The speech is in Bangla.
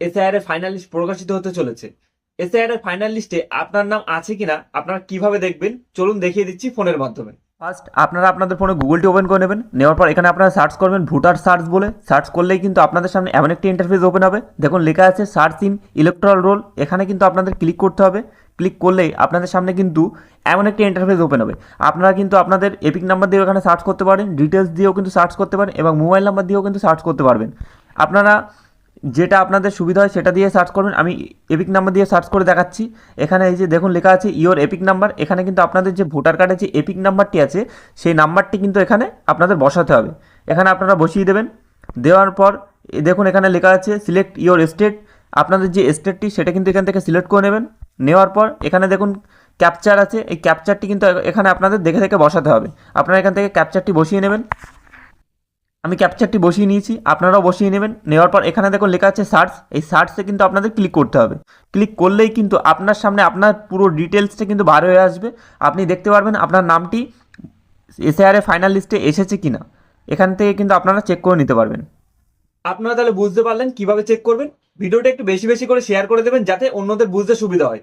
এসআইআর এর ফাইনাল লিস্ট প্রকাশিত হতে চলেছে। এসআইআর এর ফাইনাল লিস্টে আপনার নাম আছে কিনা আপনারা কিভাবে দেখবেন চলুন দেখিয়ে দিচ্ছি ফোনের মাধ্যমে। ফার্স্ট আপনারা আপনাদের ফোনে গুগলটি ওপেন করে নেবেন। নেওয়ার পর এখানে আপনারা সার্চ করবেন ভোটার সার্চ বলে। সার্চ করলেই কিন্তু আপনাদের সামনে এমন একটি ইন্টারফেস ওপেন হবে, দেখুন লেখা আছে সার্চ ইন ইলেকট্রাল রোল। এখানে কিন্তু আপনাদের ক্লিক করতে হবে। ক্লিক করলেই আপনাদের সামনে কিন্তু এমন একটি ইন্টারফেস ওপেন হবে। আপনারা কিন্তু আপনাদের এপিক নাম্বার দিয়েও এখানে সার্চ করতে পারেন, ডিটেলস দিয়েও কিন্তু সার্চ করতে পারেন এবং মোবাইল নাম্বার দিয়েও কিন্তু সার্চ করতে পারবেন। আপনারা যেটা আপনাদের সুবিধা হয় সেটা দিয়ে সার্চ করবেন। আমি এপিক নাম্বার দিয়ে সার্চ করে দেখাচ্ছি। এখানে এই যে দেখুন লেখা আছে ইওর এপিক নাম্বার। এখানে কিন্তু আপনাদের যে ভোটার কার্ডের যে এপিক নাম্বারটি আছে সেই নাম্বারটি কিন্তু এখানে আপনাদের বসাতে হবে। এখানে আপনারা বসিয়ে দেবেন। দেওয়ার পর দেখুন এখানে লেখা আছে সিলেক্ট ইওর স্টেট। আপনাদের যে স্টেটটি সেটা কিন্তু এখান থেকে সিলেক্ট করে নেবেন। নেওয়ার পর এখানে দেখুন ক্যাপচার আছে, এই ক্যাপচারটি কিন্তু এখানে আপনাদের দেখে দেখে বসাতে হবে। আপনারা এখান থেকে ক্যাপচারটি বসিয়ে নেবেন। আমি ক্যাপচারটি বসিয়ে নিয়েছি, আপনারাও বসিয়ে নেবেন। নেওয়ার পর এখানে দেখুন লেখা আছে সার্চ। এই সার্চে কিন্তু আপনাদের ক্লিক করতে হবে। ক্লিক করলেই কিন্তু আপনার সামনে আপনার পুরো ডিটেলসটা কিন্তু বার হয়ে আসবে। আপনি দেখতে পারবেন আপনার নামটি এসআইআর এর ফাইনাল লিস্টে এসেছে কিনা। এখান থেকে কিন্তু আপনারা চেক করে নিতে পারবেন। আপনারা তাহলে বুঝতে পারলেন কিভাবে চেক করবেন। ভিডিওটা একটু বেশি বেশি করে শেয়ার করে দেবেন যাতে অন্যদের বুঝতে সুবিধা হয়।